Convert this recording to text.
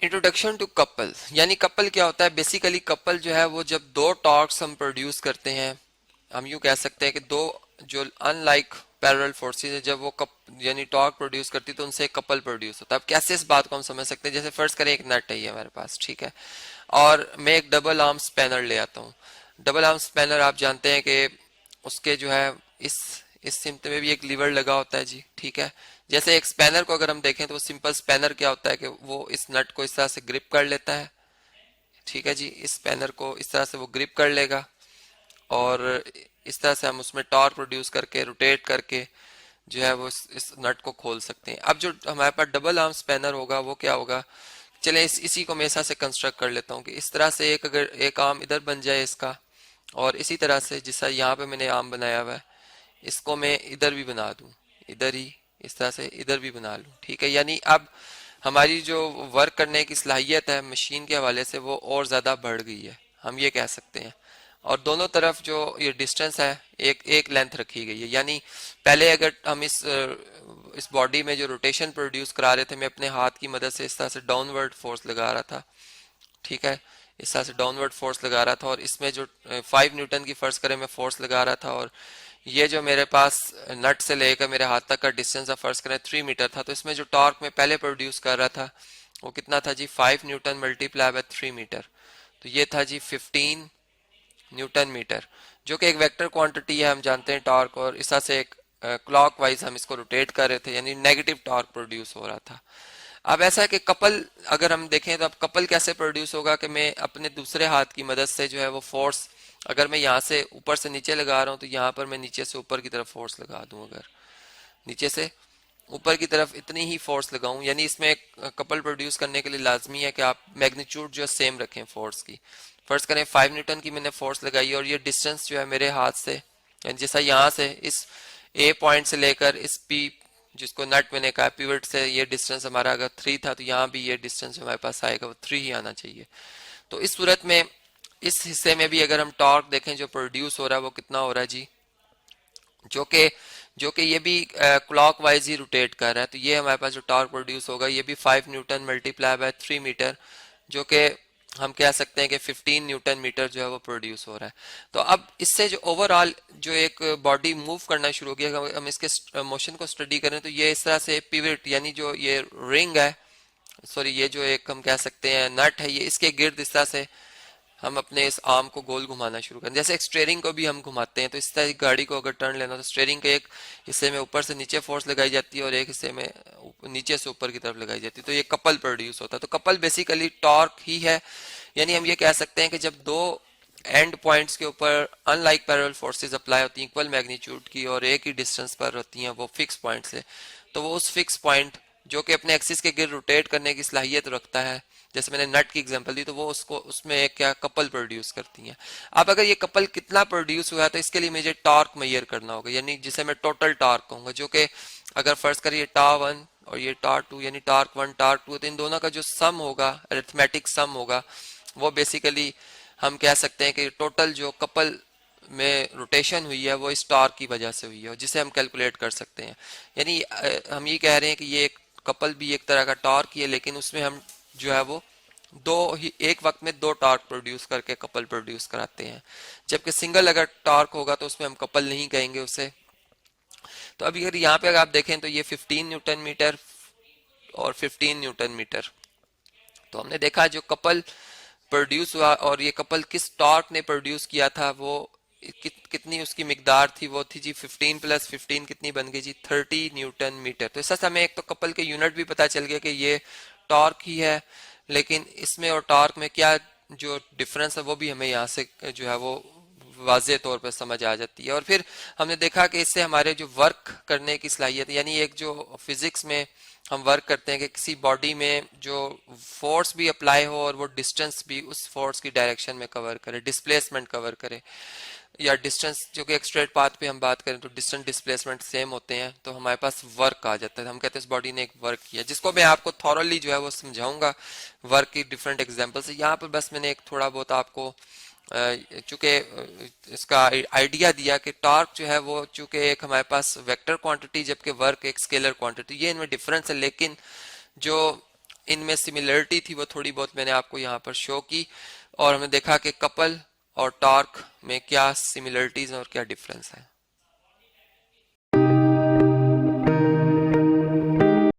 Introduction to couple, यानी couple क्या होता है? बेसिकली कपल जो है वो जब दो टॉर्क्स हम प्रोड्यूस करते हैं, हम यूँ कह सकते हैं कि दो जो अनलाइक पैरेलल फोर्सेस है, जब वो कप यानी टॉर्क प्रोड्यूस करती है तो उनसे एक कपल प्रोड्यूस होता है। अब कैसे इस बात को हम समझ सकते हैं? जैसे फर्ज करें एक नट है ये हमारे पास, ठीक है, और मैं एक डबल आर्म स्पैनर ले आता हूँ। डबल आर्म स्पैनर आप जानते हैं कि उसके जो है इस सिमटे में भी एक लीवर लगा होता है जी, ठीक है। जैसे एक स्पैनर को अगर हम देखें तो वो सिंपल स्पैनर क्या होता है कि वो इस नट को इस तरह से ग्रिप कर लेता है, ठीक है जी। इस स्पैनर को इस तरह से वो ग्रिप कर लेगा और इस तरह से हम उसमें टॉर्क प्रोड्यूस करके रोटेट करके जो है वो इस नट को खोल सकते हैं। अब जो हमारे पास डबल आर्म स्पैनर होगा वो क्या होगा? चले इसी को मैं ऐसा से कंस्ट्रक्ट कर लेता हूँ कि इस तरह से एक अगर एक आर्म इधर बन जाए इसका, और इसी तरह से जिसका यहाँ पे मैंने आर्म बनाया हुआ है इसको मैं इधर भी बना दूं, इधर ही इस तरह से इधर भी बना लूं, ठीक है। यानी अब हमारी जो वर्क करने की सलाहियत है मशीन के हवाले से वो और ज़्यादा बढ़ गई है, हम ये कह सकते हैं। और दोनों तरफ जो ये डिस्टेंस है एक एक लेंथ रखी गई है। यानी पहले अगर हम इस बॉडी में जो रोटेशन प्रोड्यूस करा रहे थे, मैं अपने हाथ की मदद से इस तरह से डाउनवर्ड फोर्स लगा रहा था, ठीक है, इस तरह से डाउनवर्ड फोर्स लगा रहा था, और इसमें जो 5 न्यूटन की फर्ज करें मैं फोर्स लगा रहा था, और ये जो मेरे पास नट से लेकर मेरे हाथ तक का डिस्टेंस फर्ज करें 3 मीटर था, तो इसमें जो टॉर्क मैं पहले प्रोड्यूस कर रहा था वो कितना था जी? 5 न्यूटन मल्टीप्लाई बाय 3 मीटर। तो ये था जी 15 न्यूटन मीटर, जो कि एक वेक्टर क्वांटिटी है, हम जानते हैं टॉर्क। और इस तरह से एक क्लॉक वाइज हम इसको रोटेट कर रहे थे, यानी नेगेटिव टॉर्क प्रोड्यूस हो रहा था। अब ऐसा है कि कपल अगर हम देखें तो अब कपल कैसे प्रोड्यूस होगा कि मैं अपने दूसरे हाथ की मदद से जो है वो फोर्स, अगर मैं यहाँ से ऊपर से नीचे लगा रहा हूँ तो यहाँ पर मैं नीचे से ऊपर की तरफ फोर्स लगा दूं, अगर नीचे से ऊपर की तरफ इतनी ही फोर्स लगाऊं, यानी इसमें कपल प्रोड्यूस करने के लिए लाजमी है कि आप मैग्नीट्यूड जो सेम रखें फोर्स की। फर्ज करें 5 न्यूटन की मैंने फोर्स लगाई और ये डिस्टेंस जो है मेरे हाथ से, यानी जैसा यहाँ से इस ए पॉइंट से लेकर इस पी जिसको नट मैंने कहा पिवट से, ये डिस्टेंस हमारा अगर 3 था तो यहाँ भी ये डिस्टेंस जो हमारे पास आएगा वो 3 ही आना चाहिए। तो इस सूरत में इस हिस्से में भी अगर हम टॉर्क देखें जो प्रोड्यूस हो रहा है वो कितना हो रहा है जी? जो कि ये भी क्लॉक वाइज ही रोटेट कर रहा है, तो ये हमारे पास जो टॉर्क प्रोड्यूस होगा ये भी 5 न्यूटन मल्टीप्लाई बाय 3 मीटर, जो कि हम कह सकते हैं कि 15 न्यूटन मीटर जो है वो प्रोड्यूस हो रहा है। तो अब इससे जो ओवरऑल जो एक बॉडी मूव करना शुरू हो गया, हम इसके मोशन को स्टडी करें तो ये इस तरह से पिवट, यानी जो ये रिंग है, सॉरी ये जो एक हम कह सकते हैं नट है, ये इसके गिर्द इस तरह से हम अपने इस आर्म को गोल घुमाना शुरू करें। जैसे एक स्टेयरिंग को भी हम घुमाते हैं, तो इस तरह गाड़ी को अगर टर्न लेना तो स्टेयरिंग के एक हिस्से में ऊपर से नीचे फोर्स लगाई जाती है और एक हिस्से में नीचे से ऊपर की तरफ लगाई जाती है, तो ये कपल प्रोड्यूस होता है। तो कपल बेसिकली टॉर्क ही है, यानी हम ये कह सकते हैं कि जब दो एंड पॉइंट्स के ऊपर अनलाइक पैरेलल फोर्सेस अप्लाई होती हैं इक्वल मैग्नीट्यूड की और एक ही डिस्टेंस पर होती हैं वो फिक्स पॉइंट से, तो वो उस फिक्स पॉइंट जो कि अपने एक्सिस के गिर्द रोटेट करने की सलाहियत रखता है, जैसे मैंने नट की एग्जांपल दी, तो वो उसको उसमें एक क्या कपल प्रोड्यूस करती हैं। अब अगर ये कपल कितना प्रोड्यूस हुआ है तो इसके लिए मुझे टॉर्क मेजर करना होगा, यानी जिसे मैं टोटल टॉर्क कहूंगा, जो कि अगर फर्ज करिए टा 1 और ये टा 2 यानी टार्क 1 टार्क 2, तो इन दोनों का जो सम होगा, अरिथमेटिक सम होगा, वो बेसिकली हम कह सकते हैं कि टोटल जो कपल में रोटेशन हुई है वो इस टॉर्क की वजह से हुई है, जिसे हम कैलकुलेट कर सकते हैं। यानी हम ये कह रहे हैं कि ये एक कपल भी एक तरह का टॉर्क ही है, लेकिन उसमें हम जो है वो दो ही एक वक्त में दो टॉर्क प्रोड्यूस करके कपल प्रोड्यूस कराते हैं। जबकि सिंगल अगर टॉर्क होगा तो उसमें हम कपल नहीं कहेंगे उसे। तो अभी अगर यहाँ पे अगर आप देखें तो ये 15 न्यूटन मीटर और 15 न्यूटन मीटर, तो हमने देखा जो कपल प्रोड्यूस हुआ और ये कपल किस टॉर्क ने प्रोड्यूस किया था, वो कितनी उसकी मिकदार थी, वो थी जी 15 प्लस 15 कितनी बन गई जी? 30 न्यूटन मीटर। तो इससे हमें एक तो कपल के यूनिट भी पता चल गया कि ये टॉर्क ही है, लेकिन इसमें और टॉर्क में क्या जो डिफरेंस है वो भी हमें यहाँ से जो है वो वाज़े तौर पर समझ आ जाती है। और फिर हमने देखा कि इससे हमारे जो वर्क करने की सलाहियत, यानी एक जो फिजिक्स में हम वर्क करते हैं कि किसी बॉडी में जो फोर्स भी अप्लाई हो और वो डिस्टेंस भी उस फोर्स की डायरेक्शन में कवर करे, डिस्प्लेसमेंट कवर करे, या डिस्टेंस जो कि एक स्ट्रेट पाथ पे हम बात करें तो डिस्टेंस डिस्प्लेसमेंट सेम होते हैं, तो हमारे पास वर्क आ जाता है। हम कहते हैं इस बॉडी ने एक वर्क किया, जिसको मैं आपको थॉरली जो है वो समझाऊंगा वर्क की डिफरेंट एग्जांपल से। यहाँ पर बस मैंने एक थोड़ा बहुत आपको चूंकि इसका आइडिया दिया कि टॉर्क जो है वो चूंकि एक हमारे पास वेक्टर क्वांटिटी जबकि वर्क एक स्केलर क्वांटिटी, ये इनमें डिफरेंस है। लेकिन जो इनमें सिमिलरिटी थी वो थोड़ी बहुत मैंने आपको यहाँ पर शो की, और हमने देखा कि कपल और टॉर्क में क्या सिमिलरिटीज और क्या डिफरेंस है।